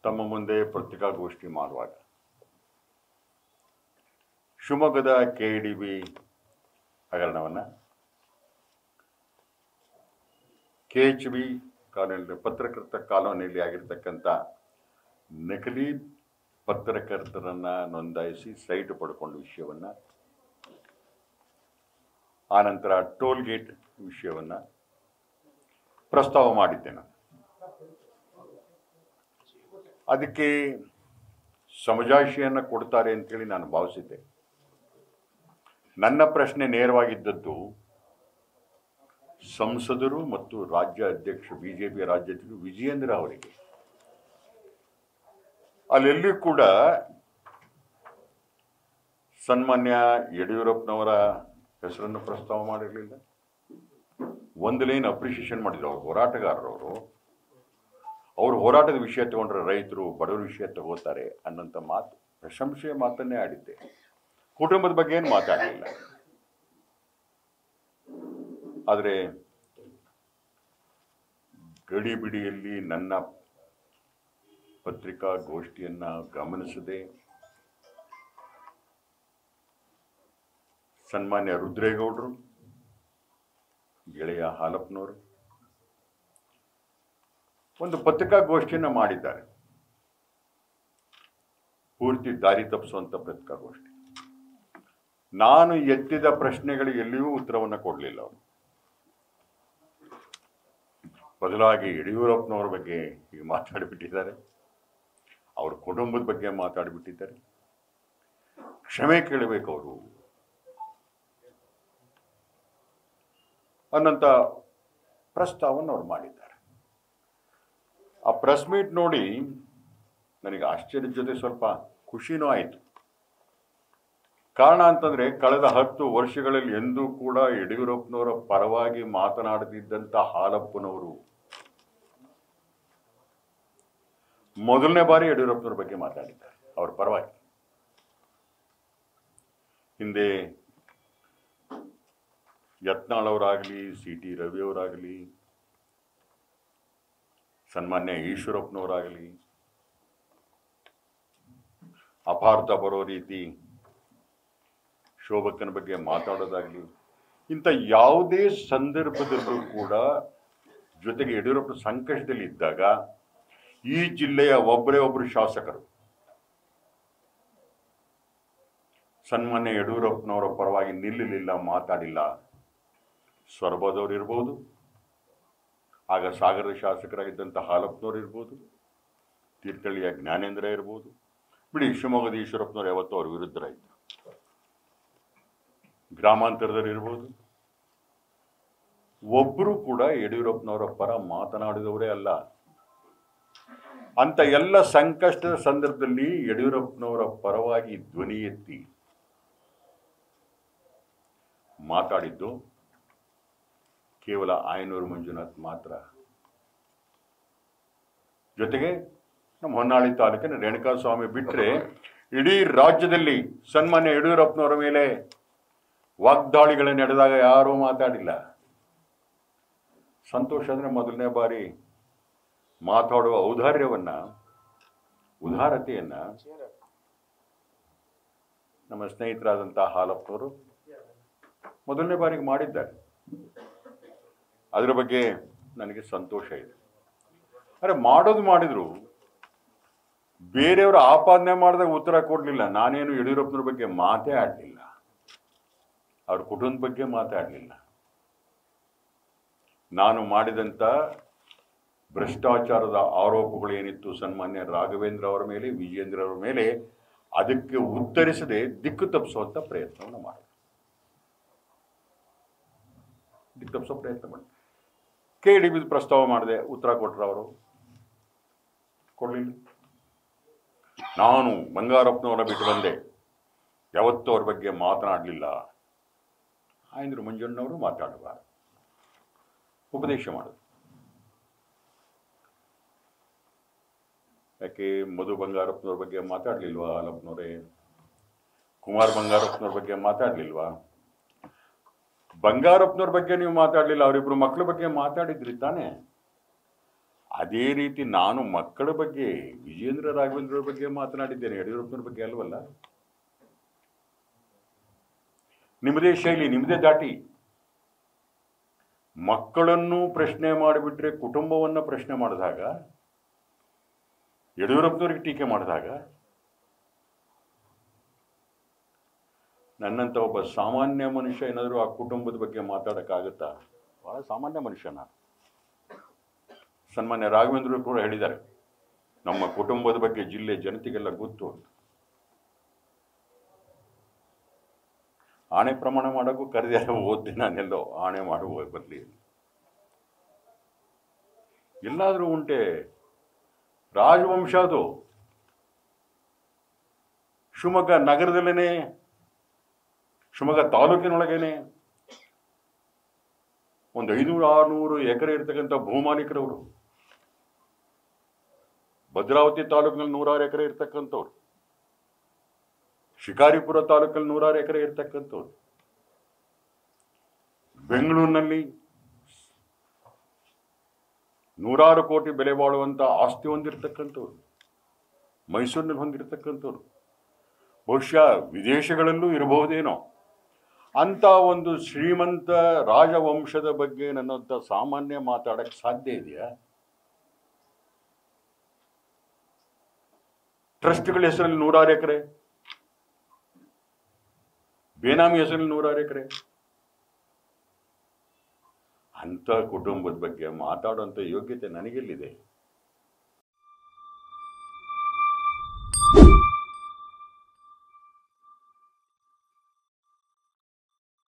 ತಮ್ಮ ಮುಂದೆ ಪತ್ರಿಕಾಗೋಷ್ಠಿ ಮಾಡುವಾಗ ಶಿವಮೊಗ್ಗದ KDB ಹಗರಣವನ್ನು KHB ಕಾಲೋನಿಯಲ್ಲಿ ಪತ್ರಕರ್ತ ಕಾಲೋನಿಯಲ್ಲಿ ಆಗಿರ್ತಕ್ಕಂಥ ನಕಲಿ ಪತ್ರಕರ್ತರನ್ನು ನೋಂದಾಯಿಸಿ ಸೈಟ್ ಪಡ್ಕೊಂಡ ವಿಷಯವನ್ನು, ಆನಂತರ ಟೋಲ್ ಗೇಟ್ ವಿಷಯವನ್ನು ಪ್ರಸ್ತಾವ ಮಾಡಿದ್ದೆ ನಾನು. ಅದಕ್ಕೆ ಸಮಜಾಯಿಷಿಯನ್ನು ಕೊಡ್ತಾರೆ ಅಂತೇಳಿ ನಾನು ಭಾವಿಸಿದ್ದೆ. ನನ್ನ ಪ್ರಶ್ನೆ ನೇರವಾಗಿದ್ದದ್ದು ಸಂಸದರು ಮತ್ತು ರಾಜ್ಯ ಅಧ್ಯಕ್ಷ BJP ರಾಜ್ಯಾಧ್ಯಕ್ಷ ವಿಜಯೇಂದ್ರ ಅವರಿಗೆ. ಅಲ್ಲೆಲ್ಲಿ ಕೂಡ ಸನ್ಮಾನ್ಯ ಯಡಿಯೂರಪ್ಪನವರ ಹೆಸರನ್ನು ಪ್ರಸ್ತಾವ ಮಾಡಿರಲಿಲ್ಲ. ಒಂದು ಲೈನ್ ಅಪ್ರಿಷಿಯೇಷನ್ ಮಾಡಿದ್ರು ಅವ್ರು, ಹೋರಾಟಗಾರರವರು. ಅವ್ರ ಹೋರಾಟದ ವಿಷಯ ತಗೊಂಡ್ರೆ ರೈತರು ಬಡವರ ವಿಷಯ ತಗೋತಾರೆ ಅನ್ನೋಂಥ ಮಾತು, ಪ್ರಶಂಸೆಯ ಮಾತನ್ನೇ ಆಡಿದ್ದೆ. ಕುಟುಂಬದ ಬಗ್ಗೆ ಏನು ಮಾತಾಡಲಿಲ್ಲ. ಆದರೆ ಗಡಿಬಿಡಿಯಲ್ಲಿ ನನ್ನ ಪತ್ರಿಕಾಗೋಷ್ಠಿಯನ್ನು ಗಮನಿಸದೆ ಸನ್ಮಾನ್ಯ ರುದ್ರೇಗೌಡರು, ಗೆಳೆಯ ಹಾಲಪ್ಪನವರು ಒಂದು ಪತ್ರಿಕಾಗೋಷ್ಠಿಯನ್ನು ಮಾಡಿದ್ದಾರೆ. ಪೂರ್ತಿ ದಾರಿ ತಪ್ಪಿಸುವಂಥ ಪತ್ರಿಕಾಗೋಷ್ಠಿ. ನಾನು ಎತ್ತಿದ ಪ್ರಶ್ನೆಗಳಿಗೆ ಎಲ್ಲಿಯೂ ಉತ್ತರವನ್ನು ಕೊಡಲಿಲ್ಲ ಅವರು. ಬದಲಾಗಿ ಯಡಿಯೂರಪ್ಪನವ್ರ ಬಗ್ಗೆ ಈಗ ಮಾತಾಡಿಬಿಟ್ಟಿದ್ದಾರೆ, ಅವ್ರ ಕುಟುಂಬದ ಬಗ್ಗೆ ಮಾತಾಡಿಬಿಟ್ಟಿದ್ದಾರೆ. ಕ್ಷಮೆ ಕೇಳಬೇಕು ಅವರು ಅನ್ನೋಂಥ ಪ್ರಸ್ತಾವವನ್ನು ಅವ್ರು ಮಾಡಿದ್ದಾರೆ. ಆ ಪ್ರೆಸ್ ಮೀಟ್ ನೋಡಿ ನನಗೆ ಆಶ್ಚರ್ಯದ ಜೊತೆ ಸ್ವಲ್ಪ ಖುಷಿನೂ ಆಯಿತು. ಕಾರಣ ಅಂತಂದರೆ ಕಳೆದ 10 ವರ್ಷಗಳಲ್ಲಿ ಎಂದೂ ಕೂಡ ಯಡಿಯೂರಪ್ಪನವರ ಪರವಾಗಿ ಮಾತನಾಡದಿದ್ದಂಥ ಹಾಲಪ್ಪನವರು ಮೊದಲನೇ ಬಾರಿ ಯಡಿಯೂರಪ್ಪನವ್ರ ಬಗ್ಗೆ ಮಾತಾಡಿದ್ದಾರೆ, ಅವ್ರ ಪರವಾಗಿ. ಹಿಂದೆ ಯತ್ನಾಳ್ ಅವರಾಗಲಿ, CT ರವಿ ಅವರಾಗಲಿ, ಸನ್ಮಾನ್ಯ ಈಶ್ವರಪ್ಪನವರಾಗಲಿ ಅಪಾರ್ಥ ಬರೋ ರೀತಿ ಶೋಭಕ್ಕನ ಬಗ್ಗೆ ಮಾತಾಡೋದಾಗಲಿ, ಇಂಥ ಯಾವುದೇ ಸಂದರ್ಭದಲ್ಲೂ ಕೂಡ ಜೊತೆಗೆ ಯಡಿಯೂರಪ್ಪ ಸಂಕಷ್ಟದಲ್ಲಿ ಇದ್ದಾಗ ಈ ಜಿಲ್ಲೆಯ ಒಬ್ಬರು ಶಾಸಕರು ಸನ್ಮಾನ್ಯ ಯಡಿಯೂರಪ್ಪನವರ ಪರವಾಗಿ ನಿಲ್ಲಲಿಲ್ಲ, ಮಾತಾಡಿಲ್ಲ. ಸೊರಬದವ್ರು ಇರ್ಬೋದು, ಆಗ ಸಾಗರದ ಶಾಸಕರಾಗಿದ್ದಂಥ ಹಾಲಪ್ಪನವ್ರು ಇರ್ಬೋದು, ತೀರ್ಥಹಳ್ಳಿಯ ಜ್ಞಾನೇಂದ್ರ ಇರ್ಬೋದು, ಬಿಡಿ ಶಿವಮೊಗ್ಗದ ಈಶ್ವರಪ್ಪನವ್ರು ಯಾವತ್ತೂ ಅವ್ರ ವಿರುದ್ಧರಾಯಿತು. ಗ್ರಾಮಾಂತರದಲ್ಲಿ ಇರ್ಬೋದು, ಒಬ್ಬರು ಕೂಡ ಯಡಿಯೂರಪ್ಪನವರ ಪರ ಮಾತನಾಡಿದವರೇ ಅಲ್ಲ. ಅಂತ ಎಲ್ಲ ಸಂಕಷ್ಟದ ಸಂದರ್ಭದಲ್ಲಿ ಯಡಿಯೂರಪ್ಪನವರ ಪರವಾಗಿ ಧ್ವನಿ ಎತ್ತಿ ಮಾತಾಡಿದ್ದು ಕೇವಲ ಆಯನೂರು ಮಂಜುನಾಥ್ ಮಾತ್ರ. ಜೊತೆಗೆ ನಮ್ಮ ಹೊನ್ನಾಳಿ ತಾಲೂಕಿನ ರೇಣುಕಾಸ್ವಾಮಿ ಬಿಟ್ಟರೆ ಇಡೀ ರಾಜ್ಯದಲ್ಲಿ ಸನ್ಮಾನ್ಯ ಯಡಿಯೂರಪ್ಪನವರ ಮೇಲೆ ವಾಗ್ದಾಳಿಗಳು ನಡೆದಾಗ ಯಾರೂ ಮಾತಾಡಿಲ್ಲ. ಸಂತೋಷ ಅಂದರೆ ಮೊದಲನೇ ಬಾರಿ ಮಾತಾಡುವ ಉದಾರತೆಯನ್ನು ನಮ್ಮ ಸ್ನೇಹಿತರಾದಂಥ ಹಾಲಪ್ಪನವರು ಮೊದಲನೇ ಬಾರಿಗೆ ಮಾಡಿದ್ದಾರೆ. ಅದರ ಬಗ್ಗೆ ನನಗೆ ಸಂತೋಷ ಇದೆ. ಆದರೆ ಮಾಡಿದ್ರು ಬೇರೆಯವರು ಆಪಾದನೆ ಮಾಡಿದಾಗ ಉತ್ತರ ಕೊಡಲಿಲ್ಲ. ನಾನೇನು ಯಡಿಯೂರಪ್ಪನವ್ರ ಬಗ್ಗೆ ಮಾತೇ ಆಡಲಿಲ್ಲ, ಅವ್ರ ಕುಟುಂಬದ ಬಗ್ಗೆ ಮಾತಾಡಲಿಲ್ಲ. ನಾನು ಮಾಡಿದಂಥ ಭ್ರಷ್ಟಾಚಾರದ ಆರೋಪಗಳು ಏನಿತ್ತು ಸನ್ಮಾನ್ಯ ರಾಘವೇಂದ್ರ ಅವರ ಮೇಲೆ, ವಿಜಯೇಂದ್ರ ಅವರ ಮೇಲೆ, ಅದಕ್ಕೆ ಉತ್ತರಿಸದೆ ದಿಕ್ಕು ತಪ್ಪಿಸುವಂಥ ಪ್ರಯತ್ನವನ್ನು ಮಾಡಿ KDB ಪ್ರಸ್ತಾವ ಮಾಡಿದೆ, ಉತ್ತರ ಕೊಟ್ಟರು ಅವರು, ಕೊಡಲಿಲ್ಲ. ನಾನು ಬಂಗಾರಪ್ಪನವರ ಬಿಟ್ಟು ಬಂದೆ, ಯಾವತ್ತೂ ಅವ್ರ ಬಗ್ಗೆ ಮಾತನಾಡಲಿಲ್ಲ. ಆಯಂದ್ರು ಮಂಜಣ್ಣವರು ಮಾತಾಡಬಾರ್ದು, ಉಪದೇಶ ಮಾಡೋದು. ಯಾಕೆ ಮಧು ಬಂಗಾರಪ್ಪನವ್ರ ಬಗ್ಗೆ ಮಾತಾಡಲಿಲ್ವಾ ಹಾಲಪ್ಪನವರೇ? ಕುಮಾರ್ ಬಂಗಾರಪ್ಪನವ್ರ ಬಗ್ಗೆ ಮಾತಾಡಲಿಲ್ವಾ? ಬಂಗಾರಪ್ಪನವ್ರ ಬಗ್ಗೆ ನೀವು ಮಾತಾಡಲಿಲ್ಲ, ಅವರಿಬ್ರು ಮಕ್ಕಳ ಬಗ್ಗೆ ಮಾತಾಡಿದ್ರಿ ತಾನೆ. ಅದೇ ರೀತಿ ನಾನು ಮಕ್ಕಳ ಬಗ್ಗೆ ವಿಜೇಂದ್ರ ರಾಘವೇಂದ್ರ ಬಗ್ಗೆ ಮಾತನಾಡಿದ್ದೇನೆ, ಯಡಿಯೂರಪ್ಪನವ್ರ ಬಗ್ಗೆ ಅಲ್ವಲ್ಲ. ನಿಮ್ಮದೇ ಶೈಲಿ, ನಿಮ್ಮದೇ ದಾಟಿ. ಮಕ್ಕಳನ್ನು ಪ್ರಶ್ನೆ ಮಾಡಿಬಿಟ್ರೆ ಕುಟುಂಬವನ್ನು ಪ್ರಶ್ನೆ ಮಾಡಿದಾಗ, ಯಡಿಯೂರಪ್ಪನವ್ರಿಗೆ ಟೀಕೆ ಮಾಡಿದಾಗ, ನನ್ನಂಥ ಒಬ್ಬ ಸಾಮಾನ್ಯ ಮನುಷ್ಯ ಏನಾದರೂ ಆ ಕುಟುಂಬದ ಬಗ್ಗೆ ಮಾತಾಡೋಕ್ಕಾಗುತ್ತಾ? ಭಾಳ ಸಾಮಾನ್ಯ ಮನುಷ್ಯ ನಾನು. ಸನ್ಮಾನ್ಯ ರಾಘವೇಂದ್ರ ಕೂಡ ಹೇಳಿದ್ದಾರೆ, ನಮ್ಮ ಕುಟುಂಬದ ಬಗ್ಗೆ ಜಿಲ್ಲೆ ಜನತೆಗೆಲ್ಲ ಗೊತ್ತು ಅಂತ. ಆಣೆ ಪ್ರಮಾಣ ಮಾಡೋಕ್ಕೂ ಕರೆದ ಓದ್ದೆ ನಾನೆಲ್ಲೋ ಆಣೆ ಮಾಡುವ ಬದಲಿ. ಎಲ್ಲಾದರೂ ಉಂಟೆ ರಾಜವಂಶ ಅದು. ಶಿವಮೊಗ್ಗ ನಗರದಲ್ಲೇ, ಶಿವಮೊಗ್ಗ ತಾಲೂಕಿನೊಳಗೇನೆ ಒಂದು 500-600 ಎಕರೆ ಇರ್ತಕ್ಕಂಥ ಭೂಮಾಲೀಕರವರು. ಭದ್ರಾವತಿ ತಾಲೂಕಿನಲ್ಲಿ 100 ಎಕರೆ ಇರ್ತಕ್ಕಂಥವ್ರು, ಶಿಕಾರಿಪುರ ತಾಲೂಕಲ್ಲಿ 100 ಎಕರೆ ಇರ್ತಕ್ಕಂಥವ್ರು, ಬೆಂಗಳೂರಿನಲ್ಲಿ 100 ಕೋಟಿ ಬೆಲೆ ಬಾಳುವಂಥ ಆಸ್ತಿ ಹೊಂದಿರತಕ್ಕಂಥವ್ರು, ಮೈಸೂರಿನಲ್ಲಿ ಹೊಂದಿರತಕ್ಕಂಥವ್ರು, ಬಹುಶಃ ವಿದೇಶಗಳಲ್ಲೂ ಇರಬಹುದೇನೋ ಅಂತ ಒಂದು ಶ್ರೀಮಂತ ರಾಜವಂಶದ ಬಗ್ಗೆ ನನ್ನಂಥ ಸಾಮಾನ್ಯ ಮಾತಾಡಕ್ಕೆ ಸಾಧ್ಯ ಇದೆಯಾ? ಟ್ರಸ್ಟ್ಗಳ ಹೆಸರಲ್ಲಿ 100 ಎಕರೆ, ಬೇನಾಮಿ ಹೆಸರಲ್ಲಿ 100 ಎಕರೆ. ಅಂಥ ಕುಟುಂಬದ ಬಗ್ಗೆ ಮಾತಾಡುವಂಥ ಯೋಗ್ಯತೆ ನನಗೆಲ್ಲಿದೆ?